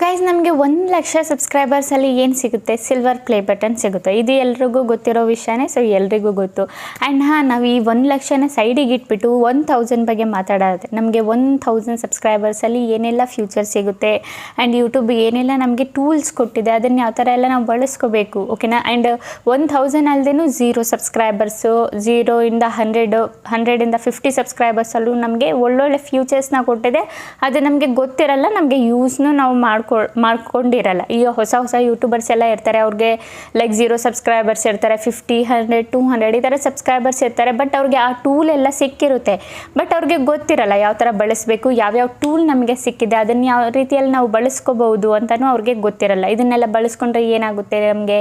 Guys ನಮಗೆ 1,00,000 ಸಬ್ಸ್ಕ್ರೈಬರ್ಸಲ್ಲಿ ಏನು ಸಿಗುತ್ತೆ, ಸಿಲ್ವರ್ ಪ್ಲೇ ಬಟನ್ ಸಿಗುತ್ತೆ. ಇದು ಎಲ್ರಿಗೂ ಗೊತ್ತಿರೋ ವಿಷಯನೇ. ಸೊ ಎಲ್ರಿಗೂ ಗೊತ್ತು. ಆ್ಯಂಡ್ ನಾವು ಈ 1,00,000ನ ಸೈಡಿಗೆ ಇಟ್ಬಿಟ್ಟು 1,000 ಬಗ್ಗೆ ಮಾತಾಡೋದು. ನಮಗೆ 1,000 ಸಬ್ಸ್ಕ್ರೈಬರ್ಸಲ್ಲಿ ಏನೆಲ್ಲ ಫ್ಯೂಚರ್ ಸಿಗುತ್ತೆ ಆ್ಯಂಡ್ ಯೂಟ್ಯೂಬ್ ಏನೆಲ್ಲ ನಮಗೆ ಟೂಲ್ಸ್ ಕೊಟ್ಟಿದೆ, ಅದನ್ನು ಯಾವ ಥರ ಎಲ್ಲ ನಾವು ಬಳಸ್ಕೋಬೇಕು, ಓಕೆನಾ. ಆ್ಯಂಡ್ 1,000 ಅಲ್ಲದೇನು 0 ಸಬ್ಸ್ಕ್ರೈಬರ್ಸು, 0ಇಂದ 100ಇಂದ 50 ಸಬ್ಸ್ಕ್ರೈಬರ್ಸಲ್ಲೂ ನಮಗೆ ಒಳ್ಳೊಳ್ಳೆ ಫ್ಯೂಚರ್ಸ್ನ ಕೊಟ್ಟಿದೆ. ಅದು ನಮಗೆ ಗೊತ್ತಿರಲ್ಲ, ನಮಗೆ ಯೂಸ್ನು ನಾವು ಮಾಡ್ಕೊಂಡಿರಲ್ಲ. ಈಗ ಹೊಸ ಯೂಟ್ಯೂಬರ್ಸ್ ಎಲ್ಲ ಇರ್ತಾರೆ, ಅವ್ರಿಗೆ ಲೈಕ್ 0 ಸಬ್ಸ್ಕ್ರೈಬರ್ಸ್ ಇರ್ತಾರೆ, 50, 100, 200 ಈ ಥರ ಸಬ್ಸ್ಕ್ರೈಬರ್ಸ್ ಇರ್ತಾರೆ. ಬಟ್ ಅವ್ರಿಗೆ ಆ ಟೂಲ್ ಎಲ್ಲ ಸಿಕ್ಕಿರುತ್ತೆ, ಬಟ್ ಅವ್ರಿಗೆ ಗೊತ್ತಿರಲ್ಲ ಯಾವ ಥರ ಬಳಸಬೇಕು, ಯಾವ್ಯಾವ ಟೂಲ್ ನಮಗೆ ಸಿಕ್ಕಿದೆ, ಅದನ್ನು ಯಾವ ರೀತಿಯಲ್ಲಿ ನಾವು ಬಳಸ್ಕೋಬಹುದು ಅಂತಲೂ ಅವ್ರಿಗೆ ಗೊತ್ತಿರಲ್ಲ. ಇದನ್ನೆಲ್ಲ ಬಳಸ್ಕೊಂಡ್ರೆ ಏನಾಗುತ್ತೆ ನಮಗೆ,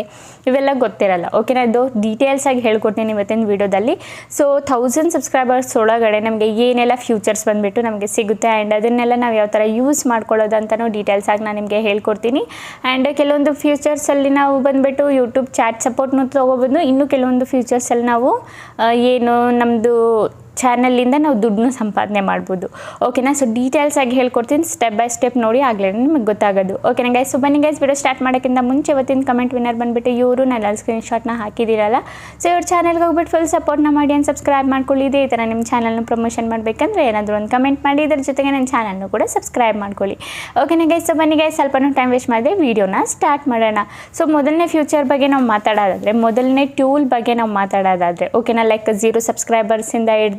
ಇವೆಲ್ಲ ಗೊತ್ತಿರಲ್ಲ, ಓಕೆನಾ. ಇದು ಡೀಟೇಲ್ಸ್ ಆಗಿ ಹೇಳ್ಕೊಡ್ತೀನಿ ಇವತ್ತಿನ ವಿಡಿಯೋದಲ್ಲಿ. ಸೊ 1000 ಸಬ್ಸ್ಕ್ರೈಬರ್ಸ್ ಒಳಗಡೆ ನಮಗೆ ಏನೆಲ್ಲ ಫ್ಯೂಚರ್ಸ್ ಬಂದುಬಿಟ್ಟು ನಮಗೆ ಸಿಗುತ್ತೆ ಆ್ಯಂಡ್ ಅದನ್ನೆಲ್ಲ ನಾವು ಯಾವ ಥರ ಯೂಸ್ ಮಾಡ್ಕೊಳ್ಳೋದು ಅಂತಲೂ ಡೀಟೇಲ್ಸ್ ಆಗಿ ನಾನು ನಿಮಗೆ ಹೇಳ್ಕೊಡ್ತೀನಿ. ಆ್ಯಂಡ್ ಕೆಲವೊಂದು ಫ್ಯೂಚರ್ಸಲ್ಲಿ ನಾವು ಬಂದುಬಿಟ್ಟು ಯೂಟ್ಯೂಬ್ ಚಾಟ್ ಸಪೋರ್ಟ್ನೂ ತೊಗೋಬೋದು. ಇನ್ನು ಕೆಲವೊಂದು ಫ್ಯೂಚರ್ಸಲ್ಲಿ ನಾವು ಏನು ನಮ್ಮದು ಚಾನಲಿಂದ ನಾವು ದುಡ್ಡನ್ನು ಸಂಪಾದನೆ ಮಾಡ್ಬೋದು, ಓಕೆನಾ. ಸೊ ಡೀಟೇಲ್ಸ್ ಆಗಿ ಹೇಳ್ಕೊಡ್ತೀನಿ, ಸ್ಟೆಪ್ ಬೈ ಸ್ಟೆಪ್ ನೋಡಿ ಆಗಲೇ ನಿಮಗೆ ಗೊತ್ತಾಗೋದು, ಓಕೆನಾ ಗೈಸ್. ಸೊ ಬನ್ನಿ ಗೈಸ್, ವಿಡಿಯೋ ಸ್ಟಾರ್ಟ್ ಮಾಡೋಕ್ಕಿಂತ ಮುಂಚೆ ಇವತ್ತಿನ ಕಮೆಂಟ್ ವಿನ್ನರ್ ಬಂದುಬಿಟ್ಟು ಇವರು ನನ್ನ ಸ್ಕ್ರೀನ್ಶಾಟ್ನ ಹಾಕಿದ್ದೀರಲ್ಲ. ಸೊ ಇವ್ರ ಚಾನಲ್ಗೆ ಹೋಗ್ಬಿಟ್ಟು ಫುಲ್ ಸಪೋರ್ಟ್ನ ಮಾಡಿ ಆ್ಯಂಡ್ ಸಬ್ಸ್ಕ್ರೈಬ್ ಮಾಡ್ಕೊಳ್ಳಿ. ಇದೇ ಥರ ನಿಮ್ಮ ಚಾನಲ್ನ ಪ್ರಮೋಷನ್ ಮಾಡಬೇಕಂದ್ರೆ ಏನಾದರೂ ಒಂದು ಕಮೆಂಟ್ ಮಾಡಿ, ಇದ್ರ ಜೊತೆಗೆ ನನ್ನ ಚಾನಲ್ನು ಕೂಡ ಸಬ್ಸ್ಕ್ರೈಬ್ ಮಾಡ್ಕೊಳ್ಳಿ, ಓಕೆನಾ ಗೈಸ್. ಸೊ ಬನ್ನಿ ಗೈಸ್, ಸ್ವಲ್ಪನೂ ಟೈಮ್ ವೇಸ್ಟ್ ಮಾಡಿದೆ, ವೀಡಿಯೋನ ಸ್ಟಾರ್ಟ್ ಮಾಡೋಣ. ಸೊ ಮೊದಲನೇ ಫ್ಯೂಚರ್ ಬಗ್ಗೆ ನಾವು ಮಾತಾಡೋದಾದರೆ, ಮೊದಲನೇ ಟ್ಯೂಲ್ ಬಗ್ಗೆ ನಾವು ಮಾತಾಡೋದಾದರೆ, ಓಕೆನಾ, ಲೈಕ್ 0 ಸಬ್ಸ್ಕ್ರೈಬರ್ಸಿಂದ ಹಿಡಿದು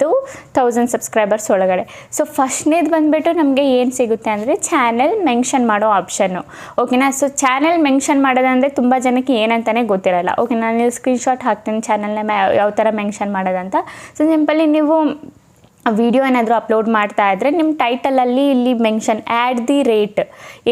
1000 ಸಬ್ಸ್ಕ್ರೈಬರ್ಸ್ ಒಳಗಡೆ. ಸೊ ಫಸ್ಟ್ನೇದು ಬಂದುಬಿಟ್ಟು ನಮಗೆ ಏನು ಸಿಗುತ್ತೆ ಅಂದರೆ ಚಾನೆಲ್ ಮೆನ್ಷನ್ ಮಾಡೋ ಆಪ್ಷನ್ನು, ಓಕೆನಾ. ಸೊ ಚಾನೆಲ್ ಮೆನ್ಷನ್ ಮಾಡೋದಂದರೆ ತುಂಬ ಜನಕ್ಕೆ ಏನಂತಾನೆ ಗೊತ್ತಿರಲ್ಲ, ಓಕೆ. ನಾನು ಸ್ಕ್ರೀನ್ಶಾಟ್ ಹಾಕ್ತೀನಿ ಚಾನಲ್ನ ಯಾವ ಥರ ಮೆನ್ಷನ್ ಮಾಡೋದಂತ. ಸೊ ಸಿಂಪಲಿ ನೀವು ವಿಡಿಯೋ ಏನಾದರೂ ಅಪ್ಲೋಡ್ ಮಾಡ್ತಾ ಇದ್ದರೆ ನಿಮ್ಮ ಟೈಟಲಲ್ಲಿ ಇಲ್ಲಿ ಮೆನ್ಷನ್ ಆ್ಯಡ್ ದಿ ರೇಟ್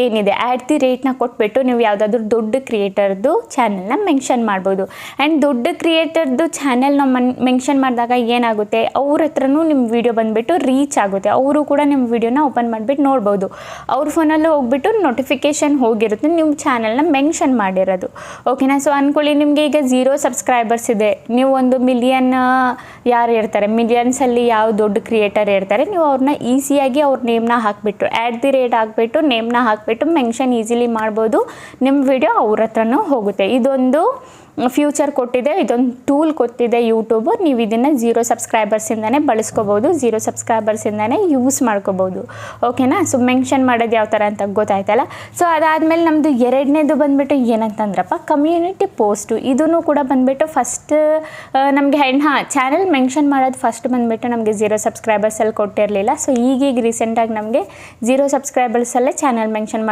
ಏನಿದೆ, ಆ್ಯಡ್ ದಿ ರೇಟ್ನ ಕೊಟ್ಬಿಟ್ಟು ನೀವು ಯಾವುದಾದ್ರೂ ದೊಡ್ಡ ಕ್ರಿಯೇಟರ್ದು ಚಾನಲ್ನ ಮೆನ್ಷನ್ ಮಾಡ್ಬೋದು. ಆ್ಯಂಡ್ ದೊಡ್ಡ ಕ್ರಿಯೇಟರ್ದು ಚಾನಲ್ನ ಮೆನ್ಷನ್ ಮಾಡಿದಾಗ ಏನಾಗುತ್ತೆ, ಅವ್ರ ಹತ್ರನೂ ನಿಮ್ಮ ವಿಡಿಯೋ ಬಂದುಬಿಟ್ಟು ರೀಚ್ ಆಗುತ್ತೆ, ಅವರು ಕೂಡ ನಿಮ್ಮ ವಿಡಿಯೋನ ಓಪನ್ ಮಾಡಿಬಿಟ್ಟು ನೋಡ್ಬೋದು. ಅವ್ರ ಫೋನಲ್ಲೂ ಹೋಗ್ಬಿಟ್ಟು ನೋಟಿಫಿಕೇಷನ್ ಹೋಗಿರುತ್ತೆ ನೀವು ಚಾನಲ್ನ ಮೆನ್ಷನ್ ಮಾಡಿರೋದು, ಓಕೆನಾ. ಸೊ ಅಂದ್ಕೊಳ್ಳಿ ನಿಮಗೆ ಈಗ 0 ಸಬ್ಸ್ಕ್ರೈಬರ್ಸ್ ಇದೆ, ನೀವು 1 ಮಿಲಿಯನ್ ಯಾರು ಇರ್ತಾರೆ, ಮಿಲಿಯನ್ಸಲ್ಲಿ ಯಾವ ದೊಡ್ಡ ಕ್ರಿಯೇಟರ್ ಇರ್ತಾರೆ, ನೀವು ಅವ್ರನ್ನ ಈಸಿಯಾಗಿ ಅವ್ರ ನೇಮ್ನ ಹಾಕಿಬಿಟ್ಟು ಆ್ಯಡ್ ದಿ ರೇಟ್ ಹಾಕ್ಬಿಟ್ಟು ನೇಮ್ನ ಹಾಕಿಬಿಟ್ಟು ಮೆನ್ಷನ್ ಈಸಿಲಿ ಮಾಡ್ಬೋದು. ನಿಮ್ಮ ವಿಡಿಯೋ ಅವ್ರ ಹತ್ರನೂ ಹೋಗುತ್ತೆ. ಇದೊಂದು ಫ್ಯೂಚರ್ ಕೊಟ್ಟಿದೆ, ಇದೊಂದು ಟೂಲ್ ಕೊಟ್ಟಿದೆ ಯೂಟ್ಯೂಬು. ನೀವು ಇದನ್ನು 0 ಸಬ್ಸ್ಕ್ರೈಬರ್ಸಿಂದನೇ ಬಳಸ್ಕೋಬೋದು, 0 ಸಬ್ಸ್ಕ್ರೈಬರ್ಸಿಂದನೇ ಯೂಸ್ ಮಾಡ್ಕೋಬೋದು, ಓಕೆನಾ. ಸೊ ಮೆನ್ಷನ್ ಮಾಡೋದು ಯಾವ ಥರ ಅಂತ ಗೊತ್ತಾಯ್ತಲ್ಲ. ಸೊ ಅದಾದಮೇಲೆ ನಮ್ಮದು ಎರಡನೇದು ಬಂದುಬಿಟ್ಟು ಏನಂತಂದ್ರಪ್ಪ, ಕಮ್ಯುನಿಟಿ ಪೋಸ್ಟು. ಇದೂ ಕೂಡ ಬಂದುಬಿಟ್ಟು ಫಸ್ಟ್ ನಮಗೆ ಚಾನಲ್ ಮೆನ್ಷನ್ ಮಾಡೋದು ಫಸ್ಟ್ ಬಂದುಬಿಟ್ಟು ನಮಗೆ 0 ಸಬ್ಸ್ಕ್ರೈಬರ್ಸಲ್ಲಿ ಕೊಟ್ಟಿರಲಿಲ್ಲ. ಸೊ ಈಗೀಗ ರೀಸೆಂಟಾಗಿ ನಮಗೆ 0 ಸಬ್ಸ್ಕ್ರೈಬರ್ಸಲ್ಲೇ ಚಾನಲ್ ಮೆನ್ಷನ್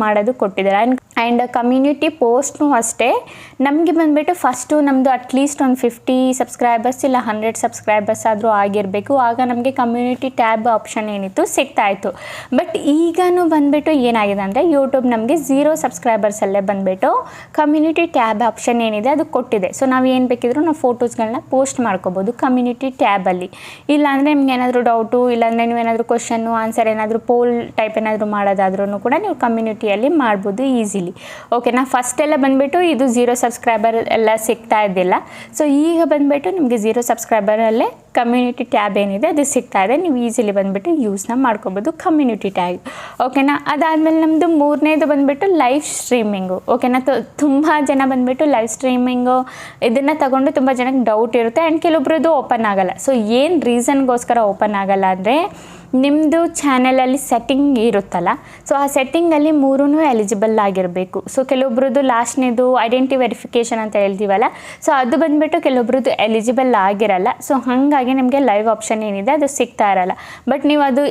ಮಾಡೋದು ಕೊಟ್ಟಿದ್ದಾರೆ. ಆ್ಯಂಡ್ ಕಮ್ಯುನಿಟಿ ಪೋಸ್ಟ್ನೂ ಅಷ್ಟೇ ನಮಗೆ ಬಂದುಬಿಟ್ಟು ಫಸ್ಟು ನಮ್ಮದು ಅಟ್ಲೀಸ್ಟ್ ಒಂದು 50 ಸಬ್ಸ್ಕ್ರೈಬರ್ಸ್ ಇಲ್ಲ 100 ಸಬ್ಸ್ಕ್ರೈಬರ್ಸ್ ಆದರೂ ಆಗಿರಬೇಕು, ಆಗ ನಮಗೆ ಕಮ್ಯುನಿಟಿ ಟ್ಯಾಬ್ ಆಪ್ಷನ್ ಏನಿತ್ತು ಸಿಗ್ತಾಯಿತ್ತು. ಬಟ್ ಈಗನೂ ಬಂದುಬಿಟ್ಟು ಏನಾಗಿದೆ ಅಂದರೆ ಯೂಟ್ಯೂಬ್ ನಮಗೆ 0 ಸಬ್ಸ್ಕ್ರೈಬರ್ಸಲ್ಲೇ ಬಂದುಬಿಟ್ಟು ಕಮ್ಯುನಿಟಿ ಟ್ಯಾಬ್ ಆಪ್ಷನ್ ಏನಿದೆ ಅದು ಕೊಟ್ಟಿದೆ. ಸೊ ನಾವು ಏನು ಬೇಕಿದ್ರೂ ನಾವು ಫೋಟೋಸ್ಗಳನ್ನ ಪೋಸ್ಟ್ ಮಾಡ್ಕೋಬೋದು ಕಮ್ಯುನಿಟಿ ಟ್ಯಾಬಲ್ಲಿ. ಇಲ್ಲಾಂದರೆ ನಿಮ್ಗೆ ಏನಾದರೂ ಡೌಟು, ಇಲ್ಲಾಂದರೆ ನೀವೇನಾದರೂ ಕ್ವಶನ್ನು ಆನ್ಸರ್ ಏನಾದರೂ ಪೋಲ್ ಟೈಪ್ ಏನಾದರೂ ಮಾಡೋದಾದ್ರೂ ಕೂಡ ನೀವು ಕಮ್ಯುನಿಟಿಯಲ್ಲಿ ಮಾಡ್ಬೋದು ಈಸಿಲಿ, ಓಕೆನಾ. ಫಸ್ಟ್ ಎಲ್ಲ ಬಂದುಬಿಟ್ಟು ಇದು 0 ಸಬ್ಸ್ಕ್ರೈಬರ್ ಎಲ್ಲ ಸಿಗ್ತಾ ಇದ್ದಿಲ್ಲ. ಸೊ ಈಗ ಬಂದುಬಿಟ್ಟು ನಿಮಗೆ 0 ಸಬ್ಸ್ಕ್ರೈಬರಲ್ಲೇ ಕಮ್ಯುನಿಟಿ ಟ್ಯಾಬ್ ಏನಿದೆ ಅದು ಸಿಗ್ತಾ ಇದೆ, ನೀವು ಈಸಿಲಿ ಬಂದುಬಿಟ್ಟು ಯೂಸ್ನ ಮಾಡ್ಕೋಬೋದು ಕಮ್ಯುನಿಟಿ ಟ್ಯಾಬ್, ಓಕೆನಾ. ಅದಾದಮೇಲೆ ನಮ್ಮದು ಮೂರನೇದು ಬಂದುಬಿಟ್ಟು ಲೈವ್ ಸ್ಟ್ರೀಮಿಂಗು, ಓಕೆನಾ. ತುಂಬ ಜನ ಬಂದುಬಿಟ್ಟು ಲೈವ್ ಸ್ಟ್ರೀಮಿಂಗು ಇದನ್ನು ತಗೊಂಡು ತುಂಬ ಜನಕ್ಕೆ ಡೌಟ್ ಇರುತ್ತೆ ಆ್ಯಂಡ್ ಕೆಲವೊಬ್ರದ್ದು ಓಪನ್ ಆಗೋಲ್ಲ. ಸೊ ಏನು ರೀಸನ್ಗೋಸ್ಕರ ಓಪನ್ ಆಗೋಲ್ಲ ಅಂದರೆ ನಿಮ್ಮದು ಚಾನಲಲ್ಲಿ ಸೆಟ್ಟಿಂಗ್ ಇರುತ್ತಲ್ಲ, ಸೊ ಆ ಸೆಟ್ಟಿಂಗಲ್ಲಿ 3 ಎಲಿಜಿಬಲ್ ಆಗಿರಬೇಕು. ಸೊ ಕೆಲವೊಬ್ರದ್ದು ಲಾಸ್ಟ್ನೇದು ಐಡೆಂಟಿ ವೆರಿಫಿಕೇಷನ್ ಅಂತ ಹೇಳ್ತೀವಲ್ಲ, ಸೊ ಅದು ಬಂದುಬಿಟ್ಟು ಕೆಲವೊಬ್ರದ್ದು ಎಲಿಜಿಬಲ್ ಆಗಿರಲ್ಲ. ಸೊ ಹಾಗಾಗಿ ನಿಮಗೆ ಲೈವ್ ಆಪ್ಷನ್ ಏನಿದೆ ಅದು ಸಿಗ್ತಾ ಇರಲ್ಲ. ಬಟ್ ನೀವು ಅದು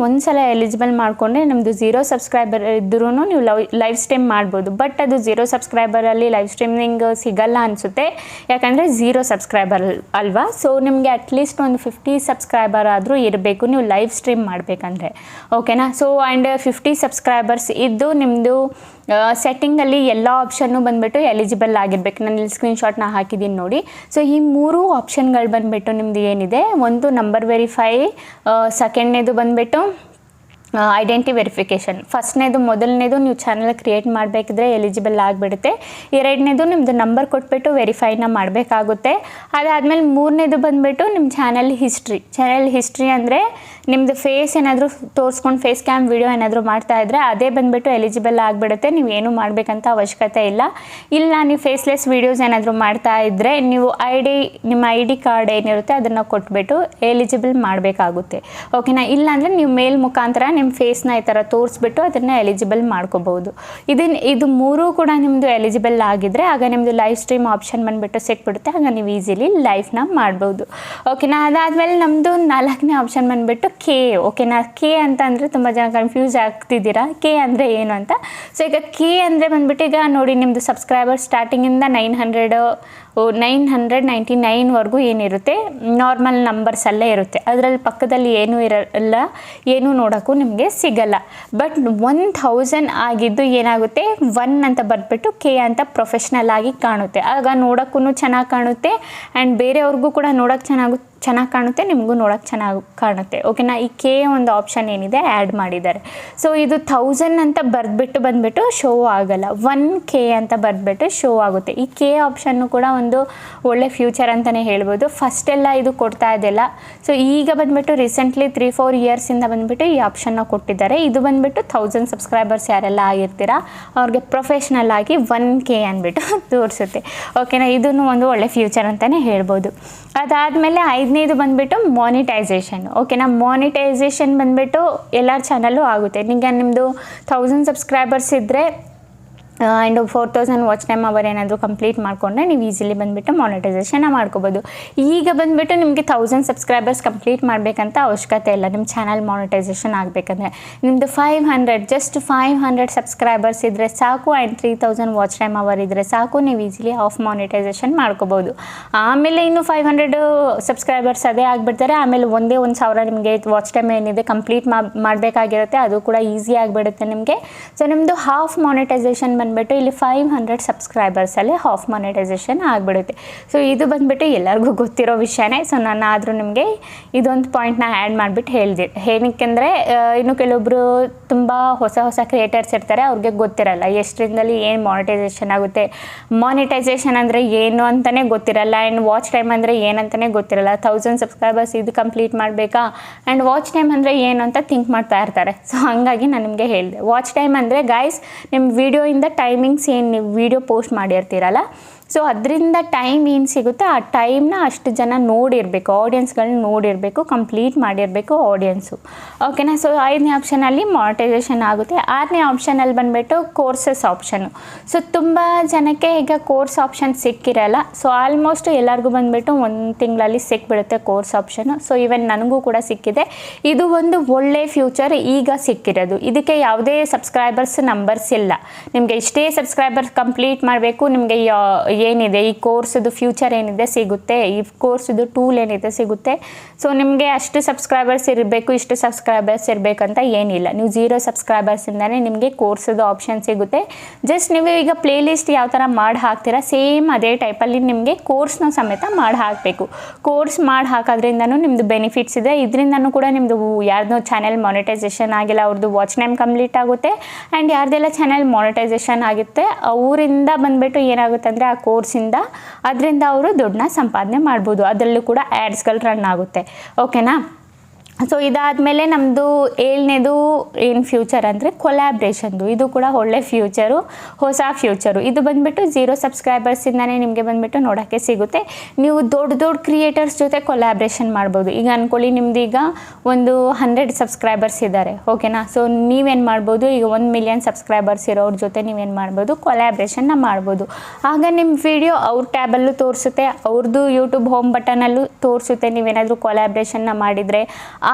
ಒಂದು ಸಲ ಎಲಿಜಿಬಲ್ ಮಾಡಿಕೊಂಡ್ರೆ ನಮ್ಮದು 0 ಸಬ್ಸ್ಕ್ರೈಬರ್ ಇದ್ರೂ ನೀವು ಲೈವ್ ಸ್ಟ್ರೀಮ್ ಮಾಡ್ಬೋದು. ಬಟ್ ಅದು 0 ಸಬ್ಸ್ಕ್ರೈಬರಲ್ಲಿ ಲೈವ್ ಸ್ಟ್ರೀಮಿಂಗ್ ಸಿಗಲ್ಲ ಅನಿಸುತ್ತೆ, ಯಾಕಂದರೆ 0 ಸಬ್ಸ್ಕ್ರೈಬರ್ ಅಲ್ವಾ. ಸೊ ನಿಮಗೆ ಅಟ್ಲೀಸ್ಟ್ ಒಂದು 50 ಸಬ್ಸ್ಕ್ರೈಬರ್ ಆದರೂ ಇರಬೇಕು ನೀವು ಲೈವ್ ಸ್ಟ್ರೀಮ್ ಮಾಡಬೇಕಂದ್ರೆ, ಓಕೆನಾ. ಸೊ ಆ್ಯಂಡ್ 50 ಸಬ್ಸ್ಕ್ರೈಬರ್ಸ್ ಇದ್ದು ನಿಮ್ಮದು ಸೆಟ್ಟಿಂಗಲ್ಲಿ ಎಲ್ಲ ಆಪ್ಷನ್ನು ಬಂದುಬಿಟ್ಟು ಎಲಿಜಿಬಲ್ ಆಗಿರಬೇಕು. ನಾನು ಇಲ್ಲಿ ಸ್ಕ್ರೀನ್ಶಾಟ್ನ ಹಾಕಿದ್ದೀನಿ ನೋಡಿ. ಸೊ ಈ 3 ಆಪ್ಷನ್ಗಳು ಬಂದುಬಿಟ್ಟು ನಿಮ್ಮದು ಏನಿದೆ, ಒಂದು ನಂಬರ್ ವೆರಿಫೈ, ಸೆಕೆಂಡ್ನೇದು ಬಂದುಬಿಟ್ಟು ಐಡೆಂಟಿ ವೆರಿಫಿಕೇಷನ್, ಮೊದಲನೇದು ನೀವು ಚಾನಲ್ ಕ್ರಿಯೇಟ್ ಮಾಡಬೇಕಿದ್ರೆ ಎಲಿಜಿಬಲ್ ಆಗಿಬಿಡುತ್ತೆ. ಎರಡನೇದು ನಿಮ್ಮದು ನಂಬರ್ ಕೊಟ್ಬಿಟ್ಟು ವೆರಿಫೈನ ಮಾಡಬೇಕಾಗುತ್ತೆ. ಅದಾದಮೇಲೆ ಮೂರನೇದು ಬಂದುಬಿಟ್ಟು ನಿಮ್ಮ ಚಾನಲ್ ಹಿಸ್ಟ್ರಿ ಅಂದರೆ ನಿಮ್ಮದು ಫೇಸ್ ಏನಾದರೂ ತೋರಿಸ್ಕೊಂಡು ಫೇಸ್ ಕ್ಯಾಮ್ ವಿಡಿಯೋ ಏನಾದರೂ ಮಾಡ್ತಾ ಇದ್ದರೆ ಅದೇ ಬಂದುಬಿಟ್ಟು ಎಲಿಜಿಬಲ್ ಆಗಿಬಿಡುತ್ತೆ. ನೀವು ಏನು ಮಾಡಬೇಕಂತ ಅವಶ್ಯಕತೆ ಇಲ್ಲ ನೀವು ಫೇಸ್ಲೆಸ್ ವೀಡಿಯೋಸ್ ಏನಾದರೂ ಮಾಡ್ತಾ ಇದ್ದರೆ ನೀವು ನಿಮ್ಮ ಐ ಡಿ ಕಾರ್ಡ್ ಏನಿರುತ್ತೆ ಅದನ್ನು ಕೊಟ್ಬಿಟ್ಟು ಎಲಿಜಿಬಲ್ ಮಾಡಬೇಕಾಗುತ್ತೆ. ಓಕೆನಾ? ಇಲ್ಲಾಂದರೆ ನೀವು ಮೇಲ್ ಮುಖಾಂತರ ನಿಮ್ಮ ಫೇಸ್ನ ಈ ಥರ ತೋರಿಸ್ಬಿಟ್ಟು ಅದನ್ನು ಎಲಿಜಿಬಲ್ ಮಾಡ್ಕೋಬೋದು. ಇದು ಮೂರೂ ಕೂಡ ನಿಮ್ಮದು ಎಲಿಜಿಬಲ್ ಆಗಿದ್ದರೆ ಆಗ ನಿಮ್ಮದು ಲೈವ್ ಸ್ಟ್ರೀಮ್ ಆಪ್ಷನ್ ಬಂದುಬಿಟ್ಟು ಸಿಕ್ಬಿಡುತ್ತೆ. ಆಗ ನೀವು ಈಸಿಲಿ ಲೈವ್ನ ಮಾಡ್ಬೋದು. ಓಕೆನಾ? ಅದಾದಮೇಲೆ ನಮ್ಮದು 4ನೇ ಆಪ್ಷನ್ ಬಂದುಬಿಟ್ಟು ಕೆ. ಓಕೆನಾ? ಕೆ ಅಂತ ಅಂದರೆ ತುಂಬ ಜನ ಕನ್ಫ್ಯೂಸ್ ಆಗ್ತಿದ್ದೀರಾ ಕೆ ಅಂದರೆ ಏನು ಅಂತ. ಸೊ ಈಗ ಕೆ ಅಂದರೆ ಬಂದುಬಿಟ್ಟು ಈಗ ನೋಡಿ ನಿಮ್ಮದು ಸಬ್ಸ್ಕ್ರೈಬರ್ ಸ್ಟಾರ್ಟಿಂಗಿಂದ 999ವರೆಗೂ ಏನಿರುತ್ತೆ ನಾರ್ಮಲ್ ನಂಬರ್ಸಲ್ಲೇ ಇರುತ್ತೆ. ಅದರಲ್ಲಿ ಪಕ್ಕದಲ್ಲಿ ಏನೂ ಇರಲ್ಲ, ಏನೂ ನೋಡೋಕ್ಕೂ ನಿಮಗೆ ಸಿಗಲ್ಲ. ಬಟ್ 1000 ಆಗಿದ್ದು ಏನಾಗುತ್ತೆ 1 ಅಂತ ಬರೆದ್ಬಿಟ್ಟು ಕೆ ಅಂತ ಪ್ರೊಫೆಷ್ನಲ್ ಆಗಿ ಕಾಣುತ್ತೆ. ಆಗ ನೋಡೋಕ್ಕೂ ಚೆನ್ನಾಗಿ ಕಾಣುತ್ತೆ ಆ್ಯಂಡ್ ಬೇರೆಯವ್ರಿಗೂ ಕೂಡ ನೋಡೋಕ್ಕೆ ಚೆನ್ನಾಗಿ ಕಾಣುತ್ತೆ, ನಿಮಗೂ ನೋಡೋಕ್ಕೆ ಚೆನ್ನಾಗಿ ಕಾಣುತ್ತೆ. ಓಕೆನಾ? ಈ ಕೆ ಒಂದು ಆಪ್ಷನ್ ಏನಿದೆ ಆ್ಯಡ್ ಮಾಡಿದ್ದಾರೆ. ಸೊ ಇದು 1000 ಅಂತ ಬರೆದ್ಬಿಟ್ಟು ಬಂದುಬಿಟ್ಟು ಶೋ ಆಗಲ್ಲ, 1K ಅಂತ ಬರೆದ್ಬಿಟ್ಟು ಶೋ ಆಗುತ್ತೆ. ಈ ಕೆ ಆಪ್ಷನ್ನು ಕೂಡ ಒಂದು ಒಳ್ಳೆ ಫ್ಯೂಚರ್ ಅಂತಲೇ ಹೇಳ್ಬೋದು. ಫಸ್ಟೆಲ್ಲ ಇದು ಕೊಡ್ತಾ ಇದೆಯಲ್ಲ. ಸೊ ಈಗ ಬಂದುಬಿಟ್ಟು ರೀಸೆಂಟ್ಲಿ 3-4 ಇಯರ್ಸಿಂದ ಬಂದುಬಿಟ್ಟು ಈ ಆಪ್ಷನ್ನ ಕೊಟ್ಟಿದ್ದಾರೆ. ಇದು ಬಂದುಬಿಟ್ಟು 1000 ಸಬ್ಸ್ಕ್ರೈಬರ್ಸ್ ಯಾರೆಲ್ಲ ಆಗಿರ್ತೀರಾ ಅವ್ರಿಗೆ ಪ್ರೊಫೆಷ್ನಲ್ ಆಗಿ 1K ಅಂದ್ಬಿಟ್ಟು ತೋರಿಸುತ್ತೆ. ಓಕೆನಾ? ಇದನ್ನು ಒಂದು ಒಳ್ಳೆ ಫ್ಯೂಚರ್ ಅಂತಲೇ ಹೇಳ್ಬೋದು. ಅದಾದಮೇಲೆ 5ನೇದು ಬಂದುಬಿಟ್ಟು ಮಾನಿಟೈಸೇಷನ್. ಓಕೆನಾ? ಮಾನಿಟೈಸೇಷನ್ ಬಂದುಬಿಟ್ಟು ಎಲ್ಲರ ಚಾನಲ್ಲು ಆಗುತ್ತೆ. ನಿಮ್ಮದು 1000 ಸಬ್ಸ್ಕ್ರೈಬರ್ಸ್ ಇದ್ದರೆ ಆ್ಯಂಡ್ 4000 ವಾಚ್ ಟೈಮ್ ಅವರ್ ಏನಾದರೂ ಕಂಪ್ಲೀಟ್ ಮಾಡಿಕೊಂಡ್ರೆ ನೀವು ಈಸಿಲಿ ಬಂದುಬಿಟ್ಟು ಮಾನಿಟೈಸೇಷನ್ನ ಮಾಡ್ಕೋಬೋದು. ಈಗ ಬಂದುಬಿಟ್ಟು ನಿಮಗೆ 1000 ಸಬ್ಸ್ಕ್ರೈಬರ್ಸ್ ಕಂಪ್ಲೀಟ್ ಮಾಡಬೇಕಂತ ಅವಶ್ಯಕತೆ ಇಲ್ಲ. ನಿಮ್ಮ ಚಾನಲ್ ಮಾನಿಟೈಸೇಷನ್ ಆಗಬೇಕಂದ್ರೆ ನಿಮ್ಮದು 500 ಸಬ್ಸ್ಕ್ರೈಬರ್ಸ್ ಇದ್ದರೆ ಸಾಕು ಆ್ಯಂಡ್ 3000 ವಾಚ್ ಟೈಮ್ ಅವರ್ ಇದ್ದರೆ ಸಾಕು, ನೀವು ಈಸಿಲಿ ಆಫ್ ಮಾನಿಟೈಸೇಷನ್ ಮಾಡ್ಕೋಬೋದು. ಆಮೇಲೆ ಇನ್ನು 500 ಸಬ್ಸ್ಕ್ರೈಬರ್ಸ್ ಅದೇ ಆಗಿಬಿಡ್ತಾರೆ. ಆಮೇಲೆ 1,000 ನಿಮಗೆ ವಾಚ್ ಟೈಮ್ ಏನಿದೆ ಕಂಪ್ಲೀಟ್ ಮಾಡಬೇಕಾಗಿರುತ್ತೆ, ಅದು ಕೂಡ ಈಸಿ ಆಗಿಬಿಡುತ್ತೆ ನಿಮಗೆ. ಸೊ ನಿಮ್ಮದು ಹಾಫ್ ಮಾನಿಟೈಸೇಷನ್ ಬಂದುಬಿಟ್ಟು ಇಲ್ಲಿ 500 ಸಬ್ಸ್ಕ್ರೈಬರ್ಸಲ್ಲಿ ಹಾಫ್ ಮಾನಿಟೈಸೇಷನ್ ಆಗಿಬಿಡುತ್ತೆ. ಸೊ ಇದು ಬಂದುಬಿಟ್ಟು ಎಲ್ಲರಿಗೂ ಗೊತ್ತಿರೋ ವಿಷಯನೇ. ಸೊ ನಾನು ಆದರೂ ನಿಮಗೆ ಇದೊಂದು ಪಾಯಿಂಟ್ನ ಆ್ಯಡ್ ಮಾಡಿಬಿಟ್ಟು ಏನಕ್ಕೆಂದರೆ ಇನ್ನು ಕೆಲವೊಬ್ಬರು ತುಂಬ ಹೊಸ ಕ್ರಿಯೇಟರ್ಸ್ ಇರ್ತಾರೆ, ಅವ್ರಿಗೆ ಗೊತ್ತಿರಲ್ಲ ಎಷ್ಟರಿಂದಲೇ ಏನು ಮಾನಿಟೈಸೇಷನ್ ಆಗುತ್ತೆ, ಮಾನಿಟೈಸೇಷನ್ ಅಂದರೆ ಏನು ಅಂತಲೇ ಗೊತ್ತಿರಲ್ಲ ಆ್ಯಂಡ್ ವಾಚ್ ಟೈಮ್ ಅಂದರೆ ಏನಂತಲೇ ಗೊತ್ತಿರಲ್ಲ. 1000 ಸಬ್ಸ್ಕ್ರೈಬರ್ಸ್ ಇದು ಕಂಪ್ಲೀಟ್ ಮಾಡಬೇಕಾ ಆ್ಯಂಡ್ ವಾಚ್ ಟೈಮ್ ಅಂದರೆ ಏನು ಅಂತ ಥಿಂಕ್ ಮಾಡ್ತಾ ಇರ್ತಾರೆ. ಸೊ ಹಾಗಾಗಿ ನಾನು ನಿಮಗೆ ಹೇಳಿದೆ, ವಾಚ್ ಟೈಮ್ ಅಂದರೆ ಗೈಸ್ ನಿಮ್ಮ ವೀಡಿಯೋಯಿಂದ ಟೈಮಿಂಗ್ಸ್ ಏನು ನೀವು ವೀಡಿಯೋ ಪೋಸ್ಟ್ ಮಾಡಿರ್ತೀರಲ್ಲ, ಸೊ ಅದರಿಂದ ಟೈಮ್ ಏನು ಸಿಗುತ್ತೆ ಆ ಟೈಮ್ನ ಅಷ್ಟು ಜನ ನೋಡಿರಬೇಕು, ಆಡಿಯನ್ಸ್ಗಳನ್ನ ನೋಡಿರಬೇಕು, ಕಂಪ್ಲೀಟ್ ಮಾಡಿರಬೇಕು ಆಡಿಯನ್ಸು. ಓಕೆನಾ? ಸೊ 5ನೇ ಆಪ್ಷನಲ್ಲಿ ಮಾನಿಟೈಸೇಷನ್ ಆಗುತ್ತೆ. 6ನೇ ಆಪ್ಷನಲ್ಲಿ ಬಂದುಬಿಟ್ಟು ಕೋರ್ಸಸ್ ಆಪ್ಷನು. ಸೊ ತುಂಬ ಜನಕ್ಕೆ ಈಗ ಕೋರ್ಸ್ ಆಪ್ಷನ್ ಸಿಕ್ಕಿರಲ್ಲ. ಸೊ ಆಲ್ಮೋಸ್ಟ್ ಎಲ್ಲರಿಗೂ ಬಂದುಬಿಟ್ಟು 1 ತಿಂಗಳಲ್ಲಿ ಸಿಕ್ಬಿಡುತ್ತೆ ಕೋರ್ಸ್ ಆಪ್ಷನು. ಸೊ ಈವನ್ ನನಗೂ ಕೂಡ ಸಿಕ್ಕಿದೆ. ಇದು ಒಂದು ಒಳ್ಳೆ ಫ್ಯೂಚರ್ ಈಗ ಸಿಕ್ಕಿರೋದು. ಇದಕ್ಕೆ ಯಾವುದೇ ಸಬ್ಸ್ಕ್ರೈಬರ್ಸ್ ನಂಬರ್ಸ್ ಇಲ್ಲ. ನಿಮಗೆ ಇಷ್ಟೇ ಸಬ್ಸ್ಕ್ರೈಬರ್ಸ್ ಕಂಪ್ಲೀಟ್ ಮಾಡಬೇಕು, ನಿಮಗೆ ಏನಿದೆ ಈ ಕೋರ್ಸದು ಫ್ಯೂಚರ್ ಏನಿದೆ ಸಿಗುತ್ತೆ, ಈ ಕೋರ್ಸದು ಟೂಲ್ ಏನಿದೆ ಸಿಗುತ್ತೆ. ಸೊ ನಿಮಗೆ ಅಷ್ಟು ಸಬ್ಸ್ಕ್ರೈಬರ್ಸ್ ಇರಬೇಕು, ಇಷ್ಟು ಸಬ್ಸ್ಕ್ರೈಬರ್ಸ್ ಇರಬೇಕಂತ ಏನಿಲ್ಲ. ನೀವು 0 ಸಬ್ಸ್ಕ್ರೈಬರ್ಸಿಂದಲೇ ನಿಮಗೆ ಕೋರ್ಸದು ಆಪ್ಷನ್ ಸಿಗುತ್ತೆ. ಜಸ್ಟ್ ನೀವು ಈಗ ಪ್ಲೇ ಲಿಸ್ಟ್ ಯಾವ ಥರ ಮಾಡಿ ಹಾಕ್ತೀರಾ ಸೇಮ್ ಅದೇ ಟೈಪಲ್ಲಿ ನಿಮಗೆ ಕೋರ್ಸ್ನ ಸಮೇತ ಮಾಡಿ ಹಾಕಬೇಕು. ಕೋರ್ಸ್ ಮಾಡಿ ಹಾಕೋದ್ರಿಂದನೂ ನಿಮ್ಮದು ಬೆನಿಫಿಟ್ಸ್ ಇದೆ. ಇದರಿಂದನೂ ಕೂಡ ನಿಮ್ಮದು ಯಾರ್ದೋ ಚಾನೆಲ್ ಮಾನಿಟೈಸೇಷನ್ ಆಗಿಲ್ಲ ಅವ್ರದ್ದು ವಾಚ್ ಟೈಮ್ ಕಂಪ್ಲೀಟ್ ಆಗುತ್ತೆ ಆ್ಯಂಡ್ ಯಾರ್ದೆಲ್ಲ ಚಾನೆಲ್ ಮಾನಿಟೈಸೇಷನ್ ಆಗುತ್ತೆ ಅವರಿಂದ ಬಂದುಬಿಟ್ಟು ಏನಾಗುತ್ತೆ ಅಂದರೆ ಆ ಕೋರ್ಸಿಂದ ಅದರಿಂದ ಅವರು ದುಡ್ಡನ್ನ ಸಂಪಾದನೆ ಮಾಡ್ಬೋದು. ಅದರಲ್ಲೂ ಕೂಡ ಆ್ಯಡ್ಸ್ಗಳು ರನ್ ಆಗುತ್ತೆ. ಓಕೆನಾ? ಸೊ ಇದಾದಮೇಲೆ ನಮ್ಮದು 7ನೇದು ಏನು ಫ್ಯೂಚರ್ ಅಂದರೆ ಕೊಲ್ಯಾಬ್ರೇಷನ್ದು. ಇದು ಕೂಡ ಒಳ್ಳೆ ಫ್ಯೂಚರು, ಹೊಸ ಫ್ಯೂಚರು. ಇದು ಬಂದುಬಿಟ್ಟು 0 ಸಬ್ಸ್ಕ್ರೈಬರ್ಸಿಂದನೇ ನಿಮಗೆ ಬಂದುಬಿಟ್ಟು ನೋಡೋಕ್ಕೆ ಸಿಗುತ್ತೆ. ನೀವು ದೊಡ್ಡ ಕ್ರಿಯೇಟರ್ಸ್ ಜೊತೆ ಕೊಲ್ಯಾಬ್ರೇಷನ್ ಮಾಡ್ಬೋದು. ಈಗ ಅಂದ್ಕೊಳ್ಳಿ ನಿಮ್ದು ಈಗ ಒಂದು 100 ಸಬ್ಸ್ಕ್ರೈಬರ್ಸ್ ಇದ್ದಾರೆ. ಓಕೆನಾ? ಸೊ ನೀವೇನು ಮಾಡ್ಬೋದು, ಈಗ 1 ಮಿಲಿಯನ್ ಸಬ್ಸ್ಕ್ರೈಬರ್ಸ್ ಇರೋರ ಜೊತೆ ನೀವೇನು ಮಾಡ್ಬೋದು, ಕೊಲ್ಯಾಬ್ರೇಷನ್ನ ಮಾಡ್ಬೋದು. ಆಗ ನಿಮ್ಮ ವಿಡಿಯೋ ಅವ್ರ ಟ್ಯಾಬಲ್ಲೂ ತೋರಿಸುತ್ತೆ, ಅವ್ರದ್ದು ಯೂಟ್ಯೂಬ್ ಹೋಮ್ ಬಟನಲ್ಲೂ ತೋರಿಸುತ್ತೆ. ನೀವೇನಾದರೂ ಕೊಲ್ಯಾಬ್ರೇಷನ್ನ ಮಾಡಿದರೆ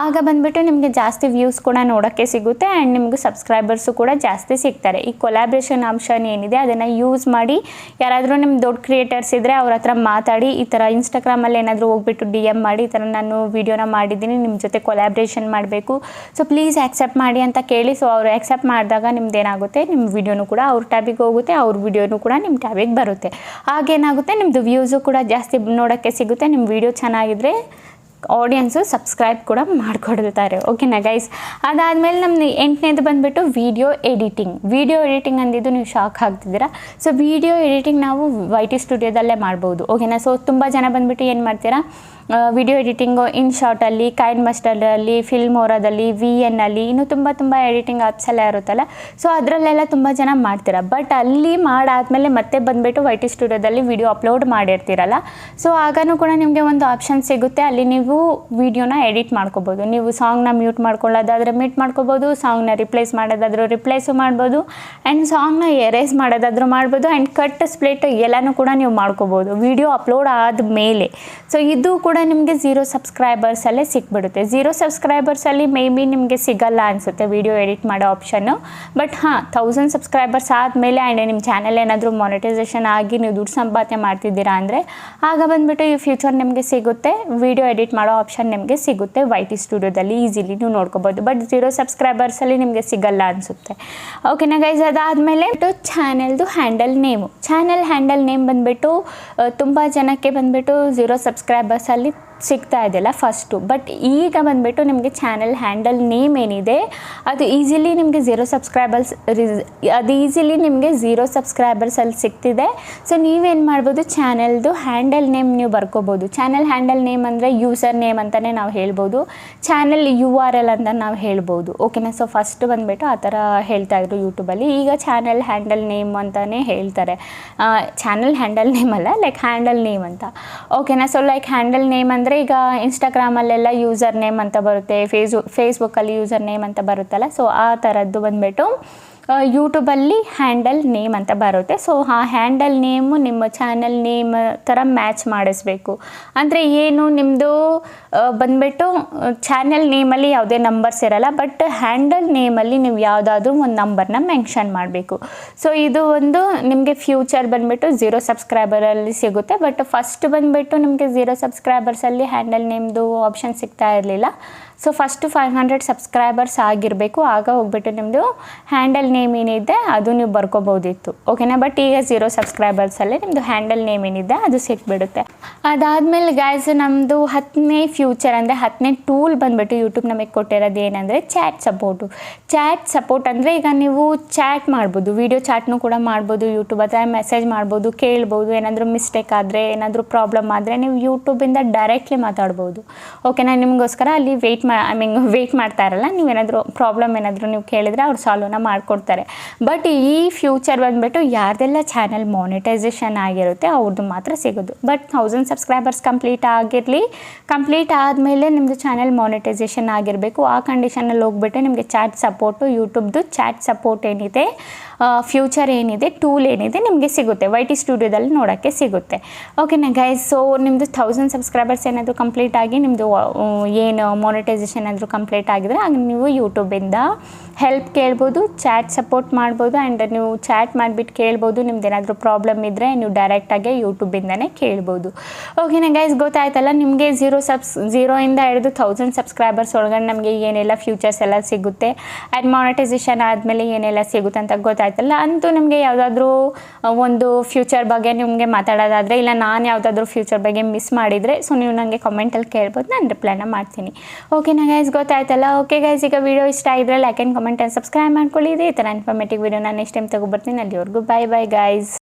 ಆಗ ಬಂದುಬಿಟ್ಟು ನಿಮಗೆ ಜಾಸ್ತಿ ವ್ಯೂಸ್ ಕೂಡ ನೋಡೋಕ್ಕೆ ಸಿಗುತ್ತೆ ಆ್ಯಂಡ್ ನಿಮಗೆ ಸಬ್ಸ್ಕ್ರೈಬರ್ಸು ಕೂಡ ಜಾಸ್ತಿ ಸಿಗ್ತಾರೆ. ಈ ಕೊಲ್ಯಾಬ್ರೇಷನ್ ಆಪ್ಷನ್ ಏನಿದೆ ಅದನ್ನು ಯೂಸ್ ಮಾಡಿ ಯಾರಾದರೂ ನಿಮ್ಮ ದೊಡ್ಡ ಕ್ರಿಯೇಟರ್ಸ್ ಇದ್ದರೆ ಅವ್ರ ಹತ್ರ ಮಾತಾಡಿ, ಈ ಥರ ಇನ್ಸ್ಟಾಗ್ರಾಮಲ್ಲಿ ಏನಾದರೂ ಹೋಗ್ಬಿಟ್ಟು DM ಮಾಡಿ, ಈ ಥರ ನಾನು ವೀಡಿಯೋನ ಮಾಡಿದ್ದೀನಿ, ನಿಮ್ಮ ಜೊತೆ ಕೊಲ್ಯಾಬ್ರೇಷನ್ ಮಾಡಬೇಕು, ಸೊ ಪ್ಲೀಸ್ ಆ್ಯಕ್ಸೆಪ್ಟ್ ಮಾಡಿ ಅಂತ ಕೇಳಿ. ಸೊ ಅವರು ಆ್ಯಕ್ಸೆಪ್ಟ್ ಮಾಡಿದಾಗ ನಿಮ್ದು ಏನಾಗುತ್ತೆ, ನಿಮ್ಮ ವೀಡಿಯೋನು ಕೂಡ ಅವ್ರ ಟ್ಯಾಬಿಗೆ ಹೋಗುತ್ತೆ, ಅವ್ರ ವೀಡಿಯೋನು ಕೂಡ ನಿಮ್ಮ ಟ್ಯಾಬಿಗೆ ಬರುತ್ತೆ. ಆಗೇನಾಗುತ್ತೆ ನಿಮ್ಮದು ವ್ಯೂಸು ಕೂಡ ಜಾಸ್ತಿ ನೋಡೋಕ್ಕೆ ಸಿಗುತ್ತೆ. ನಿಮ್ಮ ವೀಡಿಯೋ ಚೆನ್ನಾಗಿದ್ದರೆ ಆಡಿಯನ್ಸು ಸಬ್ಸ್ಕ್ರೈಬ್ ಕೂಡ ಮಾಡಿಕೊಡ್ತಾರೆ. ಓಕೆನಾ ಗೈಸ್? ಅದಾದಮೇಲೆ ನಮ್ಮ 8ನೇದು ಬಂದುಬಿಟ್ಟು ವಿಡಿಯೋ ಎಡಿಟಿಂಗ್ ಅಂದಿದ್ದು ನೀವು ಶಾಕ್ ಆಗ್ತಿದ್ದೀರಾ. ಸೊ ವಿಡಿಯೋ ಎಡಿಟಿಂಗ್ ನಾವು YT ಸ್ಟುಡಿಯೋದಲ್ಲೇ ಮಾಡ್ಬೋದು. ಓಕೆನಾ? ಸೊ ತುಂಬ ಜನ ಬಂದುಬಿಟ್ಟು ಏನು ಮಾಡ್ತೀರಾ, ವಿಡಿಯೋ ಎಡಿಟಿಂಗು ಇನ್ ಶಾರ್ಟಲ್ಲಿ, ಕೈನ್ ಮಾಸ್ಟರಲ್ಲಿ, ಫಿಲ್ಮೋರಾದಲ್ಲಿ, VN ಅಲ್ಲಿ ಇನ್ನೂ ತುಂಬ ಎಡಿಟಿಂಗ್ ಆ್ಯಪ್ಸ್ ಎಲ್ಲ ಇರುತ್ತಲ್ಲ, ಸೊ ಅದರಲ್ಲೆಲ್ಲ ತುಂಬ ಜನ ಮಾಡ್ತೀರಾ. ಬಟ್ ಅಲ್ಲಿ ಮಾಡಾದಮೇಲೆ ಮತ್ತೆ ಬಂದುಬಿಟ್ಟು YT ಸ್ಟುಡಿಯೋದಲ್ಲಿ ವಿಡಿಯೋ ಅಪ್ಲೋಡ್ ಮಾಡಿರ್ತೀರಲ್ಲ, ಸೊ ಆಗನೂ ಕೂಡ ನಿಮಗೆ ಒಂದು ಆಪ್ಷನ್ ಸಿಗುತ್ತೆ. ಅಲ್ಲಿ ನೀವು ವಿಡಿಯೋನ ಎಡಿಟ್ ಮಾಡ್ಕೋಬೋದು. ನೀವು ಸಾಂಗ್ನ ಮ್ಯೂಟ್ ಮಾಡ್ಕೊಳ್ಳೋದಾದರೆ ಮ್ಯೂಟ್ ಮಾಡ್ಕೋಬೋದು, ಸಾಂಗ್ನ ರಿಪ್ಲೇಸ್ ಮಾಡೋದಾದರೂ ರಿಪ್ಲೇಸು ಮಾಡ್ಬೋದು, ಆ್ಯಂಡ್ ಸಾಂಗ್ನ ಎರೇಸ್ ಮಾಡೋದಾದರೂ ಮಾಡ್ಬೋದು, ಆ್ಯಂಡ್ ಕಟ್ ಸ್ಪ್ಲಿಟ್ ಎಲ್ಲನೂ ಕೂಡ ನೀವು ಮಾಡ್ಕೋಬೋದು ವಿಡಿಯೋ ಅಪ್ಲೋಡ್ ಆದಮೇಲೆ. ಸೊ ಇದು ಕೂಡ ನಿಮಗೆ 0 ಸಬ್ಸ್ಕ್ರೈಬರ್ಸಲ್ಲೇ ಸಿಕ್ಬಿಡುತ್ತೆ. 0 ಸಬ್ಸ್ಕ್ರೈಬರ್ಸಲ್ಲಿ ಮೇ ಬಿ ನಿಮಗೆ ಸಿಗಲ್ಲ ಅನಿಸುತ್ತೆ ವಿಡಿಯೋ ಎಡಿಟ್ ಮಾಡೋ ಆಪ್ಷನ್ನು. ಬಟ್ 1000 ಸಬ್ಸ್ಕ್ರೈಬರ್ಸ್ ಆದಮೇಲೆ ಆ್ಯಂಡ್ ನಿಮ್ಮ ಚಾನಲ್ ಏನಾದರೂ ಮಾನಿಟೈಸೇಷನ್ ಆಗಿ ನೀವು ದುಡ್ಡು ಸಂಪಾದನೆ ಮಾಡ್ತಿದ್ದೀರಾ ಅಂದರೆ ಆಗ ಬಂದುಬಿಟ್ಟು ಈ ಫ್ಯೂಚರ್ ನಿಮಗೆ ಸಿಗುತ್ತೆ, ವಿಡಿಯೋ ಎಡಿಟ್ ಮಾಡೋ ಆಪ್ಷನ್ ನಿಮಗೆ ಸಿಗುತ್ತೆ YT ಸ್ಟುಡಿಯೋದಲ್ಲಿ ಈಸಿಲಿ ನೀವು ನೋಡ್ಕೋಬೋದು. ಬಟ್ 0 ಸಬ್ಸ್ಕ್ರೈಬರ್ಸಲ್ಲಿ ನಿಮಗೆ ಸಿಗಲ್ಲ ಅನಿಸುತ್ತೆ. ಓಕೆನಾ ಗೈಸ್, ಅದಾದಮೇಲೆ ಚಾನೆಲ್ದು ಹ್ಯಾಂಡಲ್ ನೇಮ್ ಬಂದುಬಿಟ್ಟು ತುಂಬ ಜನಕ್ಕೆ ಬಂದುಬಿಟ್ಟು 0 ಸಬ್ಸ್ಕ್ರೈಬರ್ಸಲ್ಲಿ ಸಿಗ್ತಾ ಇದೆಯಲ್ಲ ಫಸ್ಟು. ಬಟ್ ಈಗ ಬಂದುಬಿಟ್ಟು ನಿಮಗೆ ಚಾನೆಲ್ ಹ್ಯಾಂಡಲ್ ನೇಮ್ ಏನಿದೆ ಅದು ಈಸಿಲಿ ನಿಮಗೆ 0 ಸಬ್ಸ್ಕ್ರೈಬರ್ಸಲ್ಲಿ ಸಿಗ್ತಿದೆ. ಸೊ ನೀವೇನು ಮಾಡ್ಬೋದು, ಚಾನೆಲ್ದು ಹ್ಯಾಂಡಲ್ ನೇಮ್ ನೀವು ಬರ್ಕೋಬೋದು. ಚಾನೆಲ್ ಹ್ಯಾಂಡಲ್ ನೇಮ್ ಅಂದರೆ ಯೂಸರ್ ನೇಮ್ ಅಂತಲೇ ನಾವು ಹೇಳ್ಬೋದು, ಚಾನೆಲ್ URL ಅಂತ ನಾವು ಹೇಳ್ಬೋದು. ಓಕೆನಾ, ಸೊ ಫಸ್ಟ್ ಬಂದುಬಿಟ್ಟು ಆ ಥರ ಹೇಳ್ತಾಯಿದ್ರು ಯೂಟ್ಯೂಬಲ್ಲಿ. ಈಗ ಚಾನೆಲ್ ಹ್ಯಾಂಡಲ್ ನೇಮ್ ಅಂತಲೇ ಹೇಳ್ತಾರೆ. ಚಾನೆಲ್ ಹ್ಯಾಂಡಲ್ ನೇಮ್ ಅಲ್ಲ, ಲೈಕ್ ಹ್ಯಾಂಡಲ್ ನೇಮ್ ಅಂತ. ಓಕೆನಾ, ಸೊ ಲೈಕ್ ಹ್ಯಾಂಡಲ್ ನೇಮ್ ಅಂದರೆ ಈಗ ಇನ್ಸ್ಟಾಗ್ರಾಮಲ್ಲೆಲ್ಲ ಯೂಸರ್ ನೇಮ್ ಅಂತ ಬರುತ್ತೆ, ಫೇಸ್ಬುಕ್ಕಲ್ಲಿ ಯೂಸರ್ ನೇಮ್ ಅಂತ ಬರುತ್ತಲ್ಲ, ಸೊ ಆ ಥರದ್ದು ಬಂದುಬಿಟ್ಟು ಯೂಟ್ಯೂಬಲ್ಲಿ ಹ್ಯಾಂಡಲ್ ನೇಮ್ ಅಂತ ಬರುತ್ತೆ. ಸೊ ಆ ಹ್ಯಾಂಡಲ್ ನೇಮು ನಿಮ್ಮ ಚಾನಲ್ ನೇಮ್ ಥರ ಮ್ಯಾಚ್ ಮಾಡಿಸ್ಬೇಕು. ಅಂದರೆ ಏನು, ನಿಮ್ಮದು ಬಂದುಬಿಟ್ಟು ಚಾನಲ್ ನೇಮಲ್ಲಿ ಯಾವುದೇ ನಂಬರ್ಸ್ ಇರಲ್ಲ, ಬಟ್ ಹ್ಯಾಂಡಲ್ ನೇಮಲ್ಲಿ ನೀವು ಯಾವುದಾದ್ರೂ ಒಂದು ನಂಬರ್ನ ಮೆನ್ಷನ್ ಮಾಡಬೇಕು. ಸೊ ಇದು ಒಂದು ನಿಮಗೆ ಫ್ಯೂಚರ್ ಬಂದುಬಿಟ್ಟು 0 ಸಬ್ಸ್ಕ್ರೈಬರಲ್ಲಿ ಸಿಗುತ್ತೆ. ಬಟ್ ಫಸ್ಟ್ ಬಂದುಬಿಟ್ಟು ನಿಮಗೆ 0 ಸಬ್ಸ್ಕ್ರೈಬರ್ಸಲ್ಲಿ ಹ್ಯಾಂಡಲ್ ನೇಮ್ದು ಆಪ್ಷನ್ ಸಿಗ್ತಾ ಇರಲಿಲ್ಲ. ಸೊ ಫಸ್ಟು 500 ಸಬ್ಸ್ಕ್ರೈಬರ್ಸ್ ಆಗಿರಬೇಕು, ಆಗ ಹೋಗ್ಬಿಟ್ಟು ನಿಮ್ಮದು ಹ್ಯಾಂಡಲ್ ನೇಮ್ ಏನಿದೆ ಅದು ನೀವು ಬರ್ಕೋಬೋದಿತ್ತು. ಓಕೆನಾ, ಬಟ್ ಈಗ 0 ಸಬ್ಸ್ಕ್ರೈಬರ್ಸಲ್ಲೇ ನಿಮ್ಮದು ಹ್ಯಾಂಡಲ್ ನೇಮ್ ಏನಿದೆ ಅದು ಸಿಕ್ಬಿಡುತ್ತೆ. ಅದಾದಮೇಲೆ ಗೈಸ್, ನಮ್ಮದು 10ನೇ ಫ್ಯೂಚರ್ ಅಂದರೆ 10ನೇ ಟೂಲ್ ಬಂದುಬಿಟ್ಟು ಯೂಟ್ಯೂಬ್ ನಮಗೆ ಕೊಟ್ಟಿರೋದು ಏನಂದರೆ ಚಾಟ್ ಸಪೋರ್ಟ್ ಅಂದರೆ ಈಗ ನೀವು ಚಾಟ್ ಮಾಡ್ಬೋದು, ವಿಡಿಯೋ ಚಾಟ್ನೂ ಕೂಡ ಮಾಡ್ಬೋದು. ಯೂಟ್ಯೂಬ್ ಹತ್ರ ಮೆಸೇಜ್ ಮಾಡ್ಬೋದು, ಕೇಳ್ಬೋದು. ಏನಾದರೂ ಮಿಸ್ಟೇಕ್ ಆದರೆ, ಏನಾದರೂ ಪ್ರಾಬ್ಲಮ್ ಆದರೆ ನೀವು ಯೂಟ್ಯೂಬಿಂದ ಡೈರೆಕ್ಟ್ಲಿ ಮಾತಾಡ್ಬೋದು. ಓಕೆನಾ, ನಿಮಗೋಸ್ಕರ ಅಲ್ಲಿ ವೆಯ್ಟ್ ಮಾಡ್ತಾ ಇರಲ್ಲ. ನೀವೇನಾದರೂ ಪ್ರಾಬ್ಲಮ್ ಏನಾದರೂ ನೀವು ಕೇಳಿದರೆ ಅವ್ರು ಸಾಲ್ವ್ನ ಮಾಡಿಕೊಡ್ತಾರೆ. ಬಟ್ ಈ ಫ್ಯೂಚರ್ ಬಂದುಬಿಟ್ಟು ಯಾರ್ದೆಲ್ಲ ಚಾನಲ್ ಮಾನಿಟೈಸೇಷನ್ ಆಗಿರುತ್ತೆ ಅವ್ರದ್ದು ಮಾತ್ರ ಸಿಗೋದು. ಬಟ್ 1000 ಸಬ್ಸ್ಕ್ರೈಬರ್ಸ್ ಕಂಪ್ಲೀಟ್ ಆದಮೇಲೆ ನಿಮ್ಮದು ಚಾನಲ್ ಮಾನಿಟೈಸೇಷನ್ ಆಗಿರಬೇಕು. ಆ ಕಂಡೀಷನಲ್ಲಿ ಹೋಗ್ಬಿಟ್ಟು ನಿಮಗೆ ಚಾಟ್ ಸಪೋರ್ಟು, ಯೂಟ್ಯೂಬ್ದು ಚಾಟ್ ಸಪೋರ್ಟ್ ಏನಿದೆ, ಫ್ಯೂಚರ್ ಏನಿದೆ, ಟೂಲ್ ಏನಿದೆ ನಿಮಗೆ ಸಿಗುತ್ತೆ. YT ಸ್ಟುಡಿಯೋದಲ್ಲಿ ನೋಡೋಕ್ಕೆ ಸಿಗುತ್ತೆ. ಓಕೆನಾ ಗೈಸ್, ಸೊ ನಿಮ್ಮದು 1000 ಸಬ್ಸ್ಕ್ರೈಬರ್ಸ್ ಏನಾದರೂ ಕಂಪ್ಲೀಟ್ ಆಗಿ ನಿಮ್ಮದು ಏನು ಮಾನಿಟೈಸೇಷನ್ ಏನಾದರೂ ಕಂಪ್ಲೀಟ್ ಆಗಿದ್ರೆ ಆಗ ನೀವು ಯೂಟ್ಯೂಬಿಂದ ಹೆಲ್ಪ್ ಕೇಳ್ಬೋದು, ಚಾಟ್ ಸಪೋರ್ಟ್ ಮಾಡ್ಬೋದು. ಆ್ಯಂಡ್ ನೀವು ಚಾಟ್ ಮಾಡಿಬಿಟ್ಟು ಕೇಳ್ಬೋದು. ನಿಮ್ದು ಏನಾದರೂ ಪ್ರಾಬ್ಲಮ್ ಇದ್ದರೆ ನೀವು ಡೈರೆಕ್ಟಾಗಿ ಯೂಟ್ಯೂಬಿಂದನೇ ಕೇಳ್ಬೋದು. ಓಕೆನಾ ಗೈಸ್, ಗೊತ್ತಾಯ್ತಲ್ಲ ನಿಮಗೆ 0 ಇಂದ ಹಿಡಿದು 1000 ಸಬ್ಸ್ಕ್ರೈಬರ್ಸ್ ಒಳಗಡೆ ನಮಗೆ ಏನೆಲ್ಲ ಫ್ಯೂಚರ್ಸ್ ಎಲ್ಲ ಸಿಗುತ್ತೆ, ಆ್ಯಂಡ್ ಮಾನಿಟೈಸೇಷನ್ ಆದಮೇಲೆ ಏನೆಲ್ಲ ಸಿಗುತ್ತೆ ಅಂತ ಗೊತ್ತಾಯ್ತಲ್ಲ. ಅಂತೂ ನಿಮಗೆ ಯಾವುದಾದ್ರೂ ಒಂದು ಫ್ಯೂಚರ್ ಬಗ್ಗೆ ನಿಮಗೆ ಮಾತಾಡೋದಾದರೆ, ಇಲ್ಲ ನಾನು ಯಾವುದಾದ್ರೂ ಫ್ಯೂಚರ್ ಬಗ್ಗೆ ಮಿಸ್ ಮಾಡಿದರೆ ಸೊ ನೀವು ನನಗೆ ಕಮೆಂಟಲ್ಲಿ ಕೇಳ್ಬೋದು, ನಾನು ರಿಪ್ಲೈನ ಮಾಡ್ತೀನಿ. ಓಕೆನಾ ಗೈಸ್, ಗೊತ್ತಾಯ್ತಲ್ಲ. ಓಕೆ ಗೈಸ್, ಈಗ ವಿಡಿಯೋ ಇಷ್ಟ ಆಗಿದ್ರೆ like and comment and subscribe ಮಾಡ್ಕೊಳ್ಳಿ. ಇದೇ ಥರ ಇನ್ಫಾರ್ಮೇಟಿವ್ ವಿಡಿಯೋ ನಾನು ನೆಕ್ಸ್ಟ್ ಟೈಮ್ ತಗೊಬರ್ತೀನಿ. ಅಲ್ಲಿವರೆಗೂ ಬಾಯ್ ಗೈಸ್.